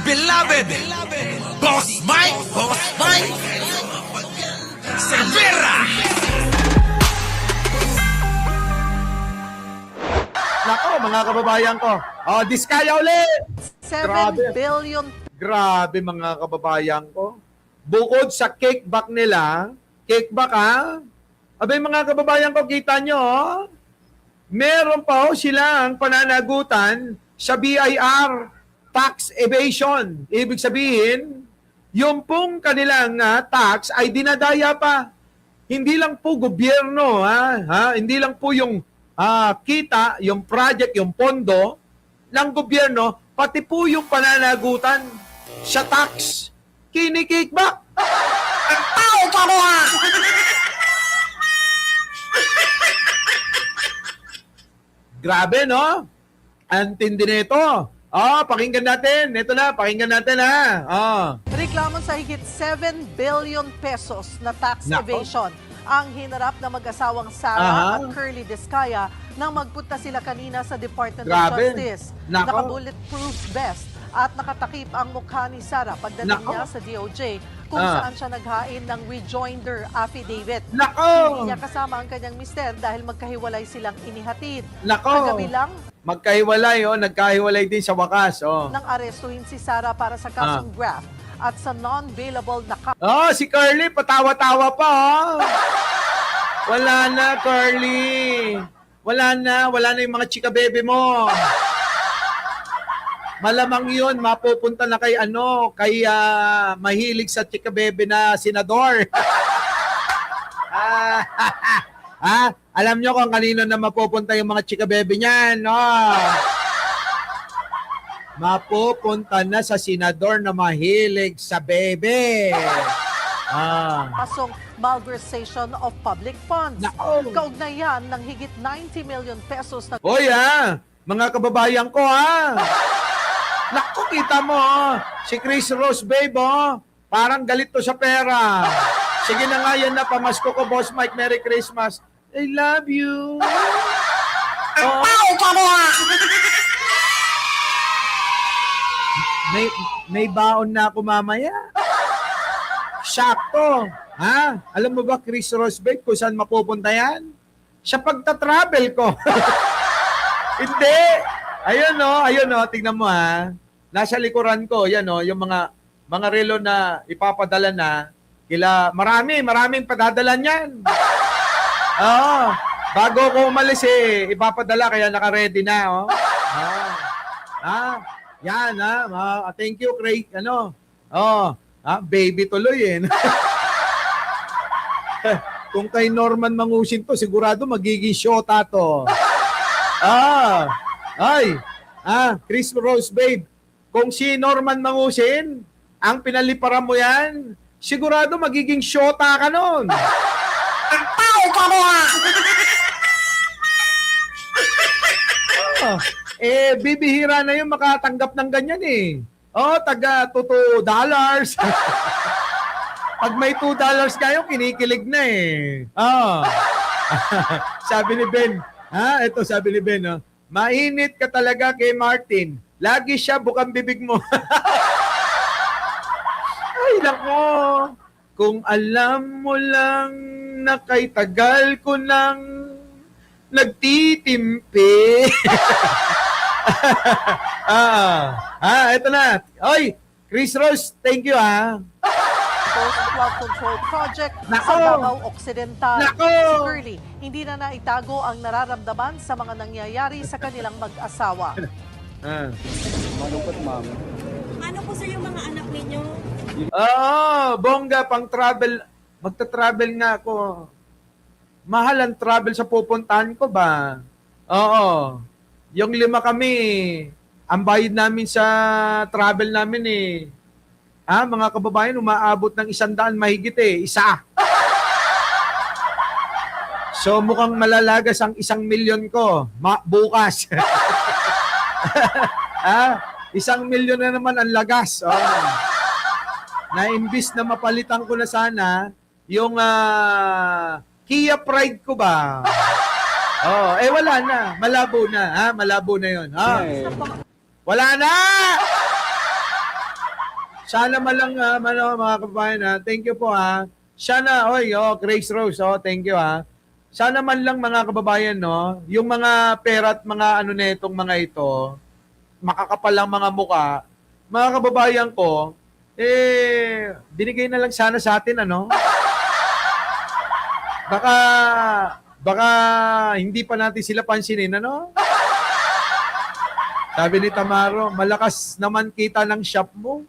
beloved Boss Mike Cervera. Nako, mga kababayan ko. Oh, Diskaya ulit. 7 billion Grabe mga kababayan ko. Bukod sa kickback nila, kickback ha? Abay mga kababayan ko, kita nyo, meron pa silang pananagutan sa BIR, tax evasion. Ibig sabihin, yung pong kanilang tax ay dinadaya pa. Hindi lang po gobyerno, hindi lang po yung kita, yung project, yung pondo ng gobyerno, pati po yung pananagutan sa tax. Kinikickback. Ang tao pa rin. Grabe, no? Ang tindi nito. Pakinggan natin. Ito na, pakinggan natin, ha? reklamo sa higit 7 billion pesos na tax Nako. evasion ang hinarap na mag-asawang Sara at Curly Diskaya nang magpunta sila kanina sa Department Grabe. of Justice. Nako. Naka-bulletproof vest at nakatakip ang mukha ni Sara pagdating Nako. niya sa DOJ kung saan siya naghain ng rejoinder affidavit. Nako! Hindi niya kasama ang kanyang mister dahil magkahiwalay silang inihatid. Nako! Kagabi lang Magkahiwalay, nagkahiwalay din sa wakas, nang arestuhin si Sara para sa kasong graft at sa non-bailable na si Curly, patawa-tawa pa, Wala na, Curly. Wala na yung mga chika bebe mo. Malamang yun, mapupunta na kay mahilig sa chika bebe na senador. Alam nyo kung kanino na mapupunta yung mga chika bebe niyan, no? Mapupunta na sa senador na mahilig sa bebe. kasong malversation of public funds. Nako. Kaugnayan ng higit 90 million pesos na Hoy, mga kababayan ko, Naku, kita mo, si Chris Rose, babe, parang galit to sa pera. Sige na nga, yan na, pamasko ko, Boss Mike, Merry Christmas. I love you. May baon na ako mamaya. Sakto. Alam mo ba, Chris Rose, babe, kung saan mapupunta yan? Sa pagta-travel ko. Hindi. Ayun tingnan mo Nasa likuran ko, yan yung mga relo na ipapadala na maraming padadala niyan. Bago ko umalis ipapadala kaya naka-ready na, Yan, thank you, Craig. Baby tuloy Kung kay Norman Mangusin to, sigurado magiging shota to. Chris Rose, babe. Kung si Norman Mangusin, ang pinaliparan mo yan, sigurado magiging shota ka nun. Ang tao ka bibihira na yung makatanggap ng ganyan taga $2. Pag may $2 kayo, kinikilig na Sabi ni Ben, ito sabi ni Ben, mainit ka talaga kay Martin. Lagi siya bukang bibig mo. Ay, nako. Kung alam mo lang na kay tagal ko nang nagtitimpi. Ito na. Oy, Chris Rose, thank you, Flood Control Project Nako. sa Davao Occidental. Nako. Si Curly, hindi na naitago ang nararamdaman sa mga nangyayari sa kanilang mag-asawa. Malungkot, ma'am. Ano po sir yung mga anak ninyo? Bongga, pang travel. Magta-travel nga ako. Mahal ang travel sa pupuntahan ko ba? Oo. Yung 5 kami, ang bayad namin sa travel namin mga kababayan, umaabot ng 100 mahigit isa. So mukhang malalagas ang 1 million ko bukas. 1 million na naman ang lagas. Na imbis na mapalitan ko na sana yung Kia Pride ko ba? Wala na. Malabo na. Malabo na yun. Wala na! Sana man lang, mga kababayan, thank you po, Sana, Grace Rose, thank you, Sana man lang, mga kababayan, no, yung mga pera at mga ano netong mga ito, makakapalang mga muka, mga kababayan ko, binigay na lang sana sa atin, ano? Baka hindi pa natin sila pansinin, ano? Sabi ni Tamaro, malakas naman kita ng shop mo.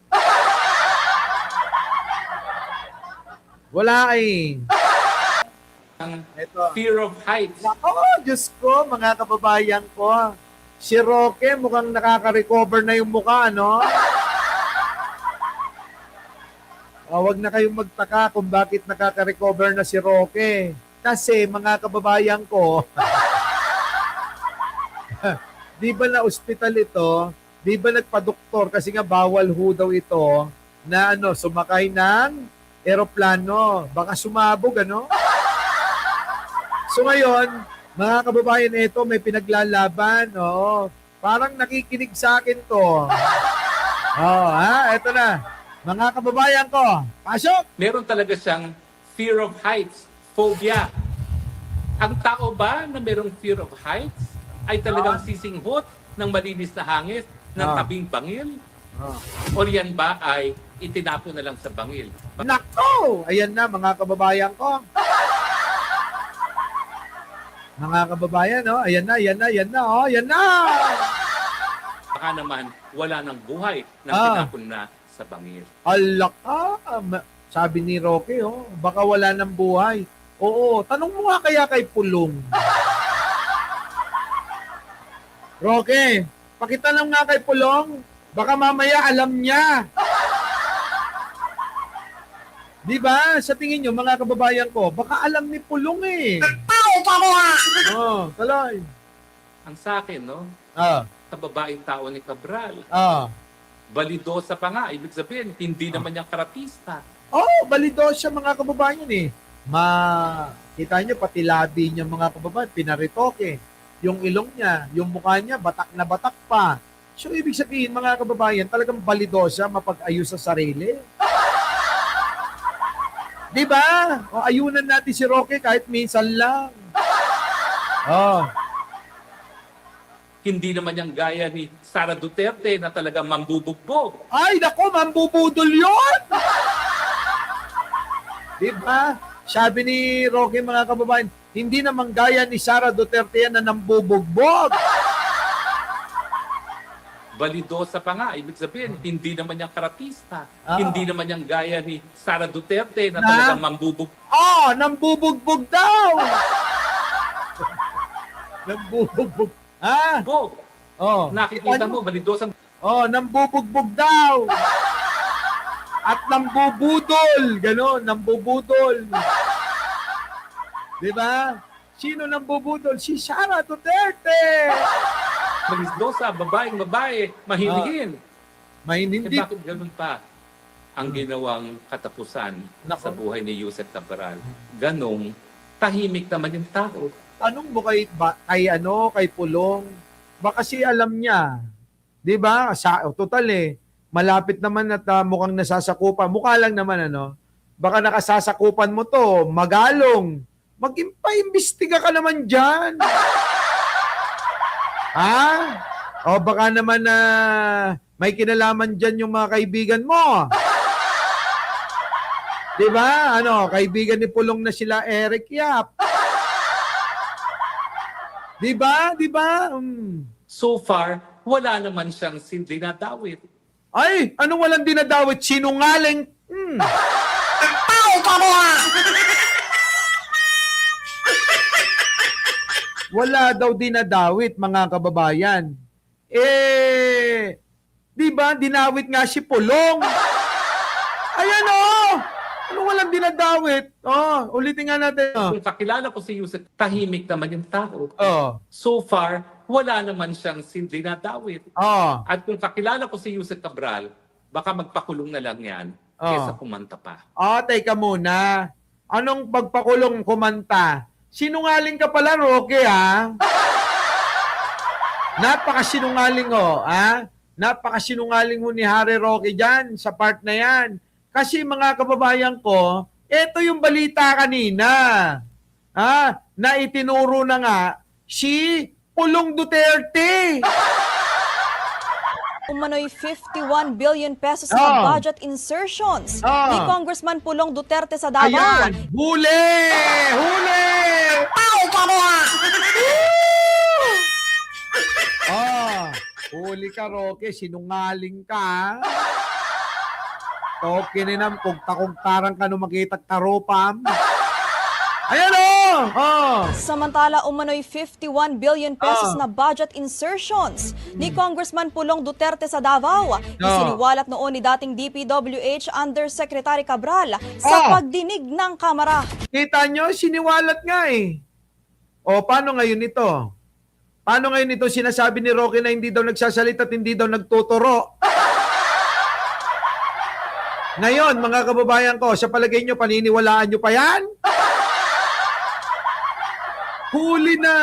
Wala Ito. Fear of heights. Diyos ko, mga kababayan ko. Si Roque mukhang nakaka-recover na yung mukha, no? Huwag na kayong magtaka kung bakit nakaka-recover na si Roque. Kasi, mga kababayan ko, di ba na ospital ito? Di ba nagpa-doktor? Kasi nga bawal ho daw ito na sumakay ng eroplano. Baka sumabog, ano? So ngayon, mga kababayan, ito may pinaglalaban. Oo. Parang nakikinig sa akin to. Ito na. Mga kababayan ko, pasok! Meron talaga siyang fear of heights, phobia. Ang tao ba na merong fear of heights ay talagang sisinghot ng malinis na hangin ng tabing bangil? O yan ba ay itinapo na lang sa bangil? Nako! Ayan na, mga kababayan ko. Mga kababayan, ayan na. Baka naman wala ng buhay na tinapon na sa bangil. Alak sabi ni Roque, baka wala ng buhay. Oo, tanong mo nga kaya kay Pulong. Roque, pakitanong nga kay Pulong, baka mamaya alam niya. Di ba? Sa tingin nyo, mga kababayan ko, baka alam ni Pulong Kaloy. Ang sa akin, sa babaeng tao ni Cabral, balidosa pa nga. Ibig sabihin, hindi naman niyang karatista. Balidosa mga kababayan kita nyo, pati labi niya mga kababayan, pinaritoke. Yung ilong niya, yung mukha niya, batak na batak pa. So, ibig sabihin, mga kababayan, talagang balidosa, mapag-ayos sa sarili. Di ba? Ayunan natin si Roque kahit minsan lang. Hindi naman niyang gaya ni Sara Duterte na talagang mambubugbog. Ay, nako, mambubudol yun! Di ba? Sabi ni Roque, mga kababayan, hindi naman gaya ni Sara Duterte yan na nambubugbog. Balidosa pa nga. Ibig sabihin, hindi naman niyang karatista. Hindi naman niyang gaya ni Sara Duterte na talagang mambubugbog. Nambubugbog daw! Nambubugbog. Nakikita mo, balidosang... Nambubugbog daw! At nambubudol! Ganon, nambubudol. Di ba? Sino nambubudol? Si Sara Duterte! Balidosa, babae, mahinihin. Mahinihin. Bakit ganun pa ang ginawang katapusan sa buhay ni Yusek Cabral? Ganong tahimik naman yung tao. Anong mo kay Pulong? Baka kasi alam niya. 'Di ba? Total malapit naman at mukhang nasasakupan. Mukha lang naman Baka nakasasakupan mo to, magalong. Mag-imbestiga ka naman diyan. O baka naman may kinalaman diyan yung mga kaibigan mo. 'Di ba? Kaibigan ni Pulong na sila Eric Yap. Di ba? So far, wala naman siyang dinadawit. Ay, anong walang dinadawit? Sinungaling. Wala daw dinadawit, mga kababayan. Di ba? Dinawit nga si Pulong. Ayan Anong walang dinadawit? Ulitin nga natin. Kung kakilala ko si Yusek, tahimik naman yung tao. So far, wala naman siyang dinadawit. At kung kakilala ko si Yusek Cabral, baka magpakulong na lang yan kesa kumanta pa. Teka muna. Anong pagpakulong kumanta? Sinungaling ka pala, Roque, Napakasinungaling, Napakasinungaling ho ni Harry Roque dyan sa part na yan. Kasi mga kababayan ko, ito yung balita kanina. Na itinuro na nga si Pulong Duterte. Umano'y 51 billion pesos na budget insertions ni Congressman Pulong Duterte sa Davao. Ayan, huli! Huli! Huli ka, Roque. Sinungaling ka. Okay na nam, kung takong-tarang ka nung makita karopam. Ayan Samantala, umano'y 51 billion pesos na budget insertions ni Congressman Pulong Duterte sa Davao. Isiniwalat noon ni dating DPWH Undersecretary Cabral sa pagdinig ng Kamara. Kita nyo, siniwalat nga eh. O, paano ngayon ito? Paano ngayon ito sinasabi ni Roque na hindi daw nagsasalita at hindi daw nagtuturo? Ngayon, mga kababayan ko, sa palagay nyo, paniniwalaan nyo pa yan? Huli na.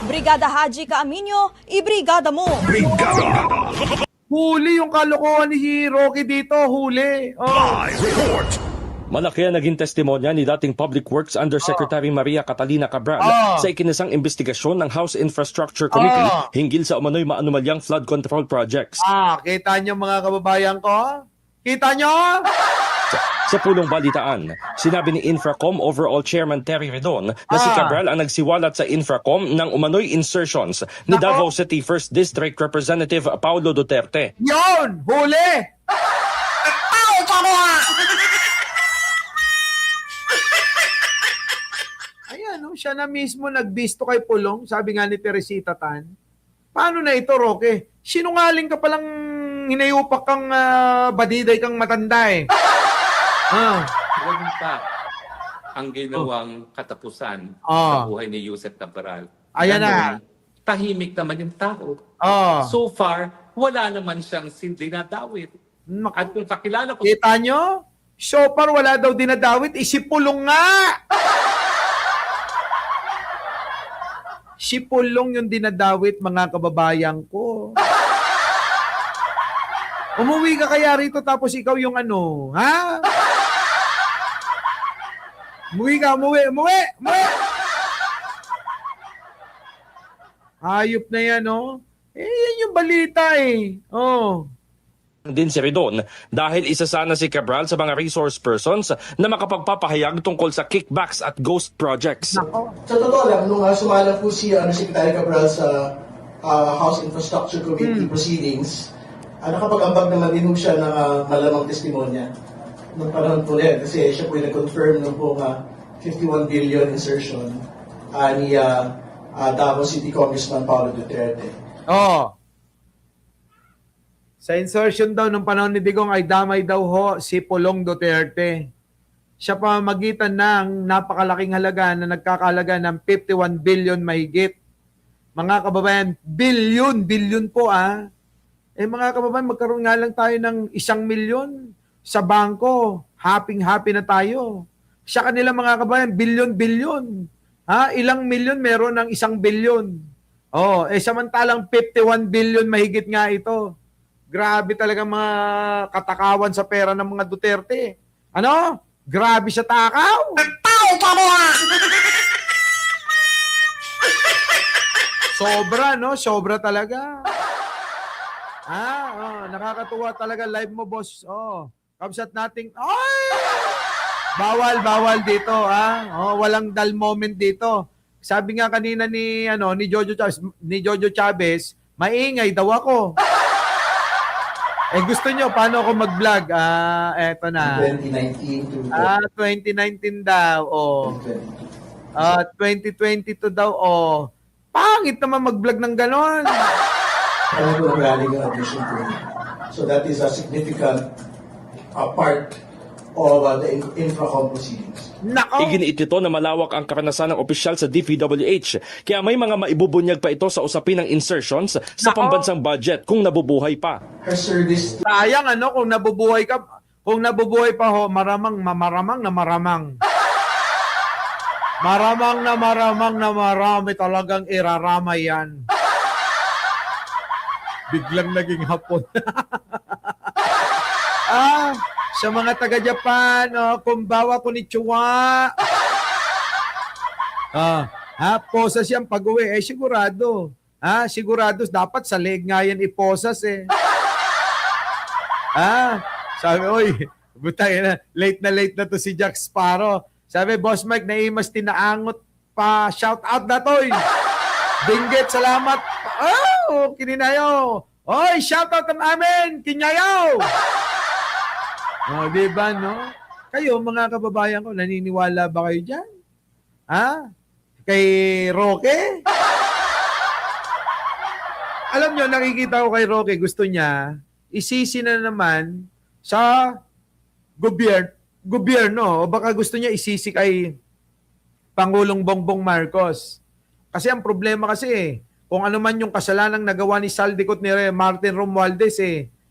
Brigada Haji Caaminio, ibrigada mo. Huli yung kalokohan ni Roque dito. Huli. Malaki ang naging testimonya ni dating Public Works Undersecretary Maria Catalina Cabral sa ikinasang investigasyon ng House Infrastructure Committee hinggil sa umano'y maanumalyang flood control projects. Kita nyo mga kababayan ko? Kita nyo? Sa pulong balitaan, sinabi ni Infracom Overall Chairman Terry Redon na si Cabral ang nagsiwalat sa Infracom ng umano'y insertions ni Davao City 1st District Representative Paulo Duterte. Yon! Huli! Ayan, siya na mismo nagbisto kay Pulong, sabi nga ni Teresita Tan. Paano na ito, Roque? Sinungaling ka palang hinayupak kang badiday kang matanda eh. Ganun pa ang ginawang katapusan sa buhay ni Yusek Cabral. Ayan na. Tahimik naman yung tao. So far, wala naman siyang dinadawit. At kung kakilala ko... Kita nyo? So far, wala daw dinadawit. Isipulong nga! Si Pulong yung dinadawit, mga kababayan ko. Umuwi ka kaya rito tapos ikaw yung ano, ha? Umuwi ka, umuwi! Hayop na yan, yan yung balita eh. Din si Redon dahil isa sana si Cabral sa mga resource persons na makapagpapahayag tungkol sa kickbacks at ghost projects. Sa totoo lang, nung sumala po si Secretary Cabral sa House Infrastructure Committee proceedings, nakapag-ambag naman din siya ng malamang testimonya nung panahon po rin kasi siya po yung nag-confirm nung po 51 billion insertion ni Davao City Congressman Paulo Duterte. Sa insertion daw ng panahon ni Digong ay damay daw si Pulong Duterte. Siya pa magitan ng napakalaking halaga na nagkakalaga ng 51 billion mahigit. Mga kababayan, billion po mga kababayan, magkaroon nga lang tayo ng 1 milyon sa bangko. Happy na tayo. Sa kanila mga kababayan, billion. Ilang milyon meron ng 1 billion. Samantalang 51 billion mahigit nga ito. Grabe talaga mga katakawan sa pera ng mga Duterte. Grabe sa takaw. Sobra, Sobra talaga. Nakakatuwa talaga live mo, boss. Kabsat nating, Bawal dito, walang dull moment dito. Sabi nga kanina ni Jojo Chavez, maingay daw ako. Gusto nyo, paano ako mag-vlog? Eto na. 2019 to 2019 daw, 2022 daw, Pangit naman mag-vlog ng ganon. Ano po ang galing yung admission po niya. So that is a significant part of the Infracom proceedings. Iginiit ito na malawak ang karanasan ng opisyal sa DPWH, kaya may mga maibubunyag pa ito sa usapin ng insertions sa pambansang budget kung nabubuhay pa. Her service... Sayang kung nabubuhay ka, kung nabubuhay pa maramang na maramang. Maramang na marami talagang iraramay yan. Biglang naging hapon. Sa mga taga-Japan, kumbawa konnichiwa. Posas yan pag-uwi. Sigurado. Sigurado. Dapat sa leg nga yan iposas eh. Sabi, oy, butay na, late na to si Jack Sparrow. Sabi, Boss Mike, naimas tinaangot pa. Shout out na to. Dinggit, salamat. Kininayo. Oy, shout out ang amin. Kinyayaw. Diba, no? Kayo, mga kababayan ko, naniniwala ba kayo dyan? Kay Roque? Alam nyo, nakikita ko kay Roque, gusto niya, isisi na naman sa gobyerno. O baka gusto niya isisi kay Pangulong Bongbong Marcos. Kasi ang problema kasi, kung ano man yung kasalanang nagawa ni Saldikot ni Martin Romualdez,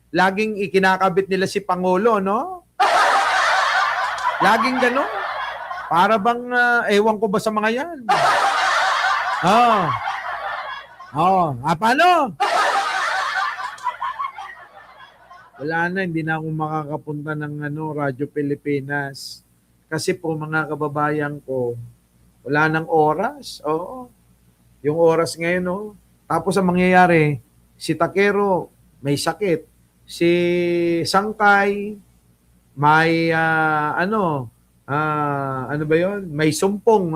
laging ikinakabit nila si Pangulo, no? Laging gano'n. Para bang, ewan ko ba sa mga yan? Paano? Wala na, hindi na ako makakapunta ng Radyo Pilipinas. Kasi po mga kababayan ko, wala nang oras. Oo. Yung oras ngayon, Tapos ang mangyayari, si Takero may sakit. Si Sangkay may ano ba 'yon? May sumpong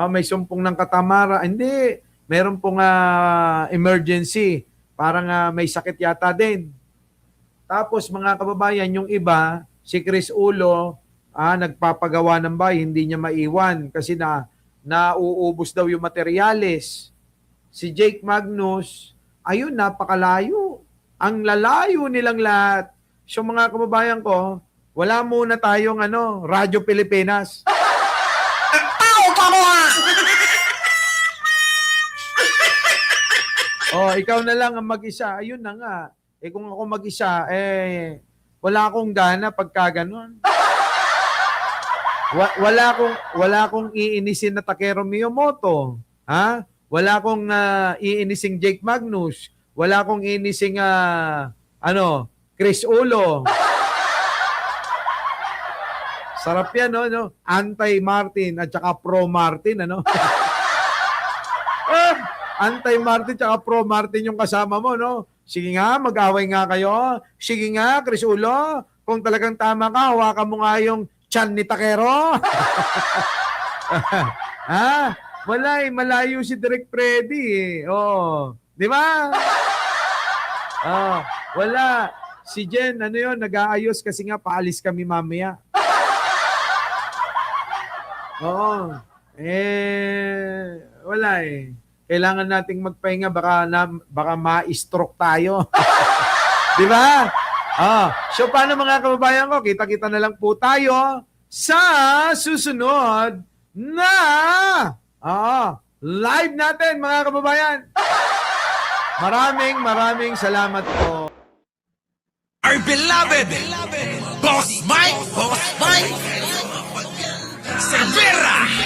may sumpong ng katamara. Hindi, meron pong emergency. Parang may sakit yata din. Tapos mga kababayan, yung iba, si Chris Ulo, nagpapagawa ng bahay, hindi niya maiwan kasi nauubos daw yung materyales. Si Jake Magnus, ayun, napakalayo. Ang lalayo nilang lahat. So mga kababayan ko, wala muna tayong Radyo Pilipinas. Tao ka mo ha! Ikaw na lang ang mag-isa. Ayun na nga. Kung ako mag-isa, wala akong gana pagka ganun. Wala akong iinisin na Takero Miyamoto. Wala akong iinising Jake Magnus. Wala akong iinising Chris Ulo. Sarap yan, no? Anti-Martin at saka pro-Martin, Anti-Martin at saka pro-Martin yung kasama mo, no? Sige nga, mag-away nga kayo. Sige nga, Chris Ulo. Kung talagang tama ka, hawakan mo nga yung tiyan ni Takero. Wala malayo si Direk Freddy di ba? Wala. Si Jen, nag-aayos kasi nga paalis kami mamaya. Wala Kailangan nating magpahinga, baka ma-stroke tayo. Di ba? So paano mga kababayan ko? Kita-kita na lang po tayo sa susunod na live natin mga kababayan. Maraming salamat po. Our beloved Boss Mike Cervera.